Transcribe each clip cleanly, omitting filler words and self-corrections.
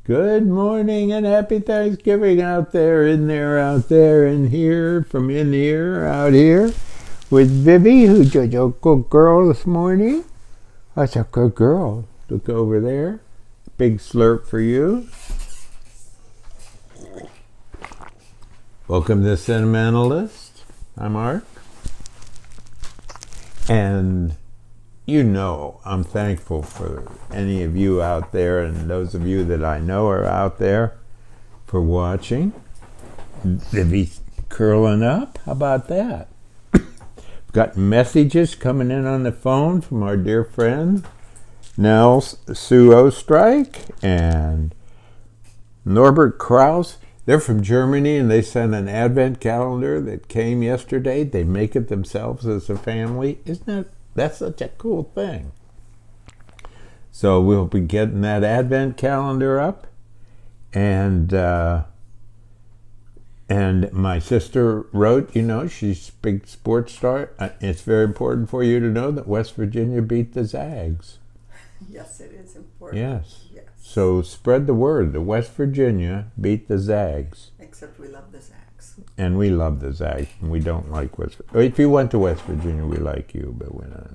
Good morning and happy Thanksgiving out there, in there, out there, in here, from in here, out here, with Vivi, who's a good girl this morning. That's a good girl. Look over there. Big slurp for you. Welcome to Sentimentalist. I'm Art. And you know I'm thankful for any of you out there, and those of you that I know are out there, for watching. Vivi's curling up. How about that? We've got messages coming in on the phone from our dear friend Nell Sue Ostrike and Norbert Kraus. They're from Germany, and they sent an advent calendar that came yesterday. They make it themselves as a family. That's such a cool thing. So we'll be getting that advent calendar up, and my sister wrote, she's a big sports star. It's very important for you to know that West Virginia beat the Zags. Yes, it is important. Yes. So spread the word that West Virginia beat the Zags. Except we love the Zags. And we love the Zags. And we don't like West Virginia. If you went to West Virginia, we like you, but we're not.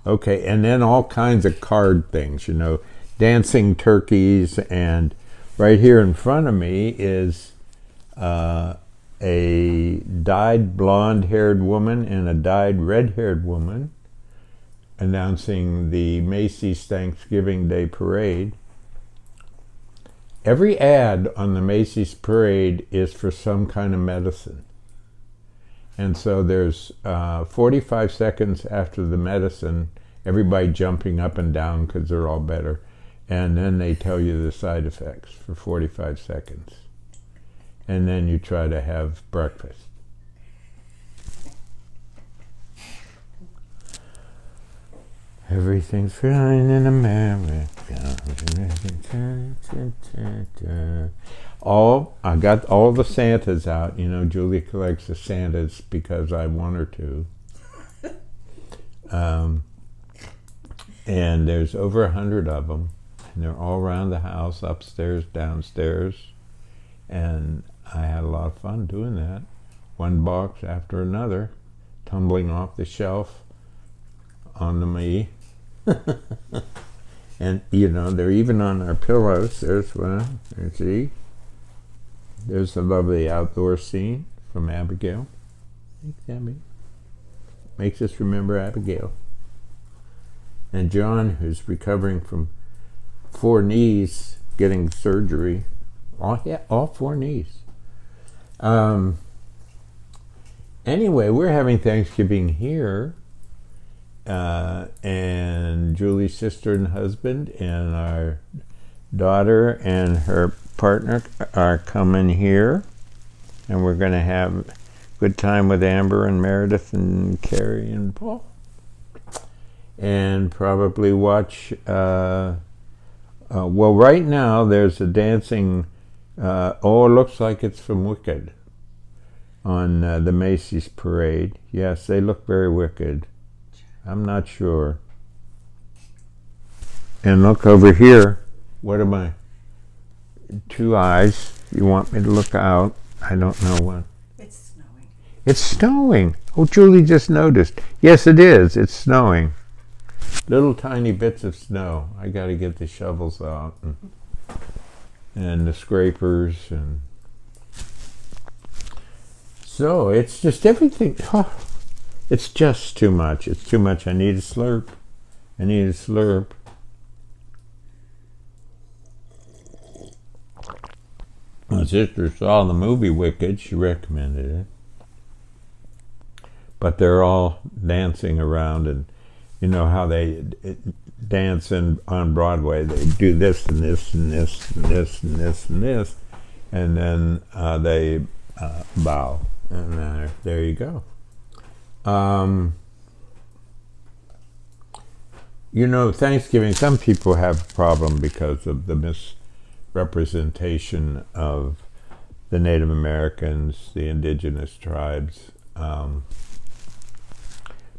Okay, and then all kinds of card things, dancing turkeys. And right here in front of me is a dyed blonde-haired woman and a dyed red-haired woman announcing the Macy's Thanksgiving Day Parade. Every ad on the Macy's Parade is for some kind of medicine. And so there's 45 seconds after the medicine, everybody jumping up and down because they're all better. And then they tell you the side effects for 45 seconds. And then you try to have breakfast. Everything's fine in America. I got all the Santas out. Julie collects the Santas because I want her to. And there's over 100 of them. And they're all around the house, upstairs, downstairs. And I had a lot of fun doing that. One box after another, tumbling off the shelf onto me. And they're even on our pillows. There's one. There's a lovely outdoor scene from Abigail. Thanks, Abby. Makes us remember Abigail. And John, who's recovering from 4 knees, getting surgery. All 4 knees. Anyway, we're having Thanksgiving here. And Julie's sister and husband and our daughter and her partner are coming here, and we're going to have a good time with Amber and Meredith and Carrie and Paul, and probably watch well, right now there's a dancing it looks like it's from Wicked on the Macy's Parade. Yes, they look very wicked. I'm not sure. And look over here. What am I? 2 eyes. You want me to look out? I don't know what. It's snowing. It's snowing. Oh, Julie just noticed. Yes, it is. It's snowing. Little tiny bits of snow. I got to get the shovels out and the scrapers. And so it's just everything. Oh. It's just too much. It's too much. I need a slurp. My sister saw the movie Wicked. She recommended it. But they're all dancing around, and you know how they dance on Broadway. They do this and this and this and this and this and this, and then they bow. And there you go. Thanksgiving, some people have a problem because of the misrepresentation of the Native Americans, the indigenous tribes. But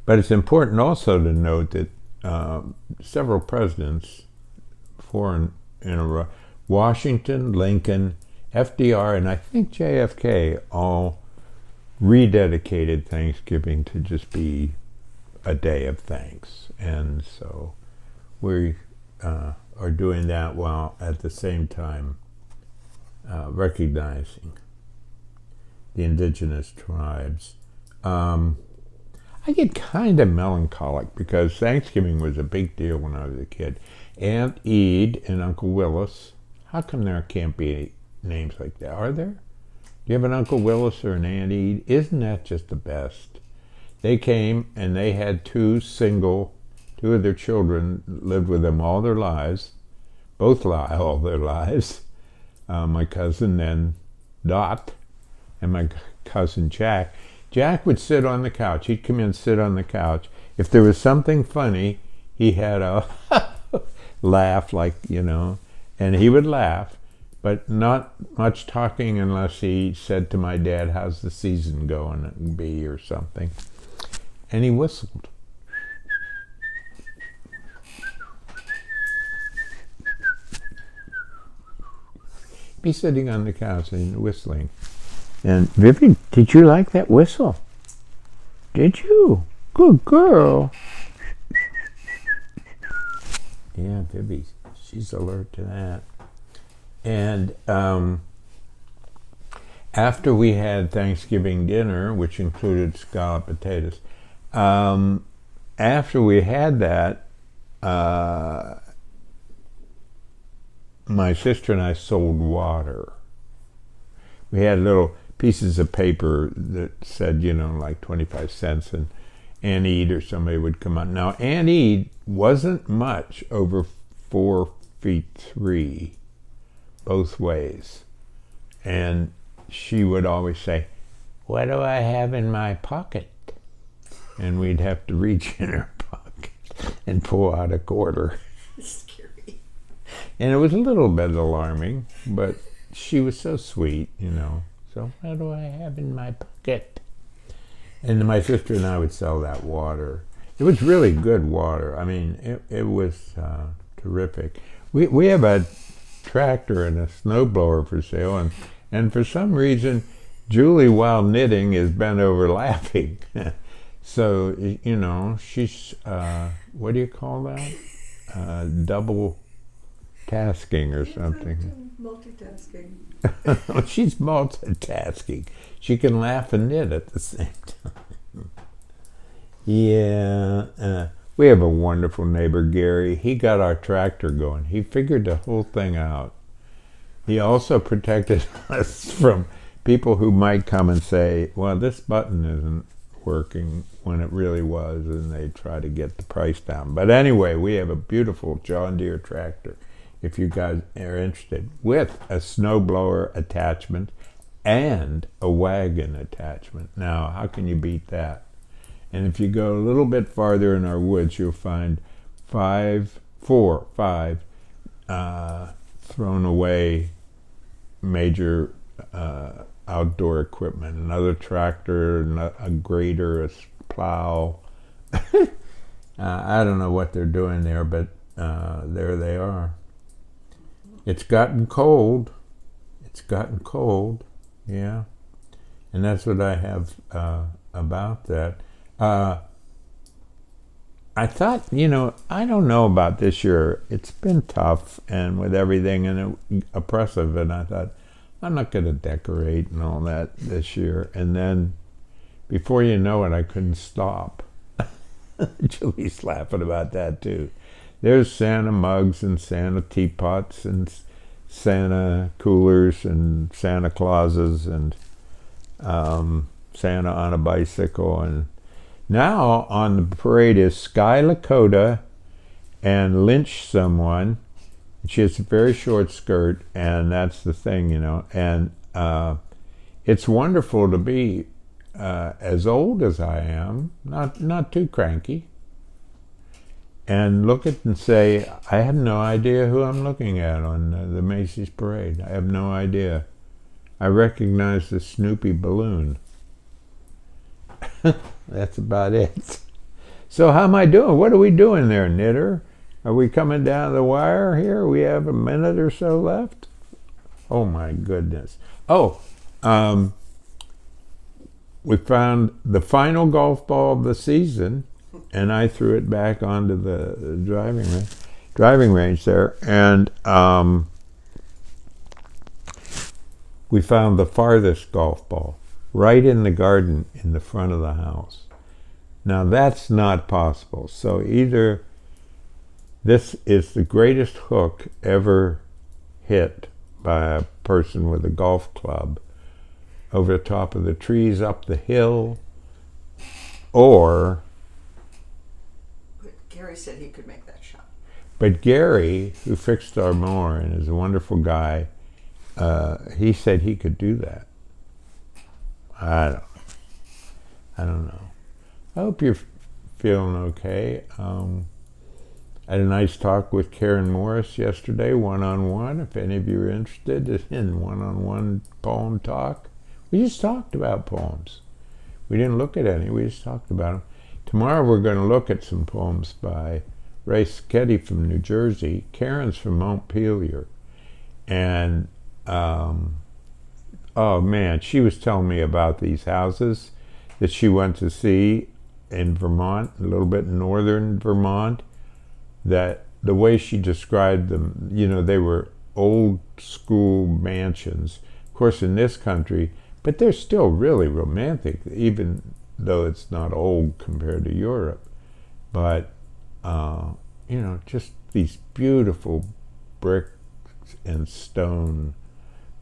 it's important also to note that several presidents, foreign in a row. Washington, Lincoln, FDR, and I think JFK all rededicated Thanksgiving to just be a day of thanks. And so we are doing that while at the same time recognizing the indigenous tribes. I get kind of melancholic because Thanksgiving was a big deal when I was a kid. Aunt Ede and Uncle Willis. How come there can't be names like that? Are there? Do you have an Uncle Willis or an Aunt Ede? Isn't that just the best? They came and they had two of their children lived with them all their lives, all their lives. My cousin and Dot and my cousin Jack. Jack would sit on the couch. He'd come in and sit on the couch. If there was something funny, he had a laugh, and he would laugh, but not much talking unless he said to my dad, how's the season going be or something. And he whistled. Be sitting on the couch and whistling. And Vivian, did you like that whistle? Did you? Good girl. Yeah, Vivi, she's alert to that. And after we had Thanksgiving dinner, which included scalloped potatoes, after we had that, my sister and I sold water. We had little pieces of paper that said, like 25 cents, and Aunt Ede or somebody would come out. Now, Aunt Ede wasn't much over 4'3" both ways. And she would always say, what do I have in my pocket? And we'd have to reach in her pocket and pull out a quarter. Scary. And it was a little bit alarming, but she was so sweet, So what do I have in my pocket? And my sister and I would sell that water. It was really good water. I mean, it was terrific. We have a tractor and a snowblower for sale, and for some reason, Julie, while knitting, is bent over laughing. So, she's, what do you call that? Double tasking or something. Multitasking. She's multitasking. She can laugh and knit at the same time. Yeah. We have a wonderful neighbor, Gary. He got our tractor going. He figured the whole thing out. He also protected us from people who might come and say, well, this button isn't working, when it really was, and they try to get the price down. But anyway, we have a beautiful John Deere tractor, if you guys are interested, with a snowblower attachment and a wagon attachment. Now, how can you beat that? And if you go a little bit farther in our woods, you'll find five thrown away major outdoor equipment. Another tractor, a grader, a plow. I don't know what they're doing there, but there they are. It's gotten cold. Yeah. And that's what I have about that. I thought, I don't know about this year. It's been tough and with everything and oppressive, and I thought, I'm not going to decorate and all that this year. And then, before you know it, I couldn't stop. Julie's laughing about that too. There's Santa mugs and Santa teapots and Santa coolers and Santa Clauses and Santa on a bicycle. And now on the parade is Sky Lakota and Lynch someone. She has a very short skirt, and that's the thing, And it's wonderful to be as old as I am, not too cranky, and look at and say, I have no idea who I'm looking at on the Macy's parade. I have no idea. I recognize the Snoopy balloon. That's about it. So how am I doing? What are we doing there, Knitter? Are we coming down the wire here? We have a minute or so left. Oh my goodness. Oh, we found the final golf ball of the season, and I threw it back onto the driving range there, and we found the farthest golf ball right in the garden in the front of the house. Now that's not possible. So either this is the greatest hook ever hit by a person with a golf club over the top of the trees up the hill, or... Gary said he could make that shot. But Gary, who fixed our mower and is a wonderful guy, he said he could do that. I don't know. I hope you're feeling okay. I had a nice talk with Karen Morris yesterday, one-on-one. If any of you are interested in one-on-one poem talk, we just talked about poems. We didn't look at any, we just talked about them. Tomorrow we're going to look at some poems by Ray Sketty from New Jersey. Karen's from Montpelier. And, oh man, she was telling me about these houses that she went to see in Vermont, a little bit in northern Vermont, that the way she described them, you know, they were old school mansions. Of course, in this country, but they're still really romantic, even though it's not old compared to Europe. But, you know, just these beautiful brick and stone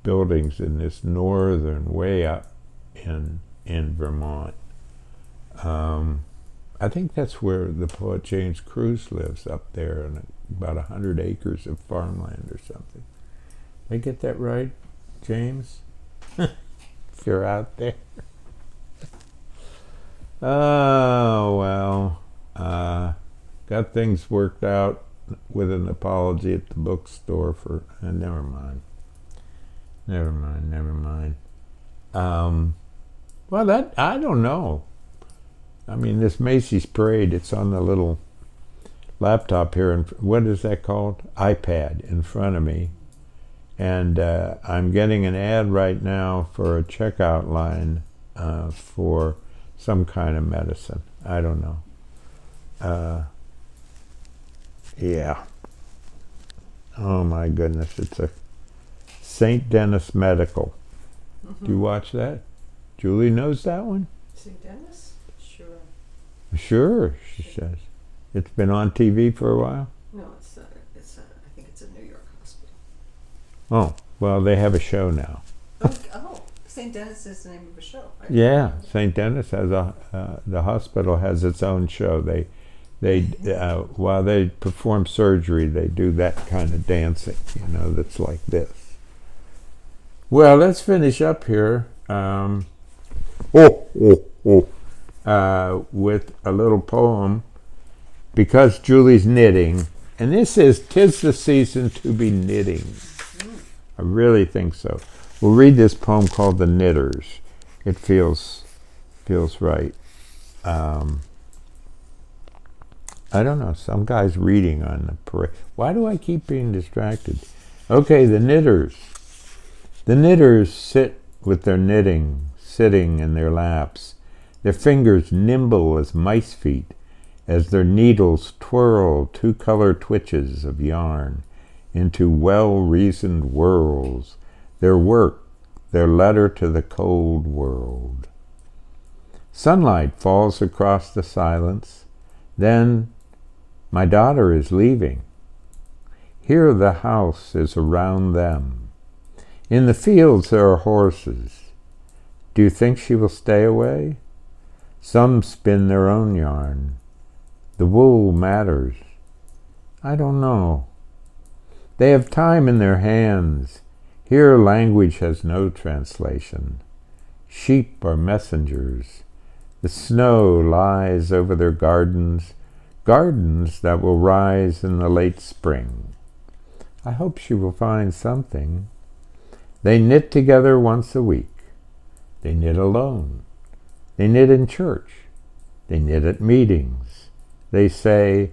buildings in this northern way up in Vermont. I think that's where the poet James Cruz lives, up there in about 100 acres of farmland or something. Did I get that right, James? If you're out there. Oh, well, got things worked out with an apology at the bookstore for, never mind. Well, that, I don't know. I mean, this Macy's parade, it's on the little laptop here, and what is that called? iPad in front of me. And I'm getting an ad right now for a checkout line for some kind of medicine. I don't know. Yeah. Oh my goodness, it's a St. Denis Medical. Mm-hmm. Do you watch that? Julie knows that one? St. Denis? Sure. Sure, she says. It's been on TV for a while? No, I think it's a New York hospital. Oh, well, they have a show now. Oh, St. Denis is the name of a show. Yeah, St. Denis has the hospital has its own show. They while they perform surgery, they do that kind of dancing, you know, that's like this. Well, let's finish up here. With a little poem, because Julie's knitting, and this is "'Tis the Season to be Knitting." I really think so. We'll read this poem called "The Knitters." It feels right. I don't know. Some guy's reading on the parade. Why do I keep being distracted? Okay, the knitters. The knitters sit with their knitting, sitting in their laps, their fingers nimble as mice feet, as their needles twirl two-color twitches of yarn into well-reasoned whirls, their work, their letter to the cold world. Sunlight falls across the silence. Then, my daughter is leaving. Here the house is around them. In the fields there are horses. Do you think she will stay away? Some spin their own yarn. The wool matters. I don't know. They have time in their hands. Here language has no translation. Sheep are messengers. The snow lies over their gardens, gardens that will rise in the late spring. I hope she will find something. They knit together once a week. They knit alone. They knit in church. They knit at meetings. They say,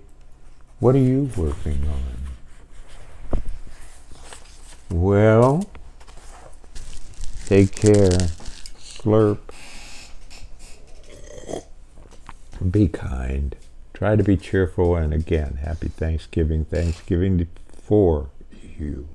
What are you working on? Well, take care. Slurp. Be kind. Try to be cheerful, and again, happy Thanksgiving. Thanksgiving for you.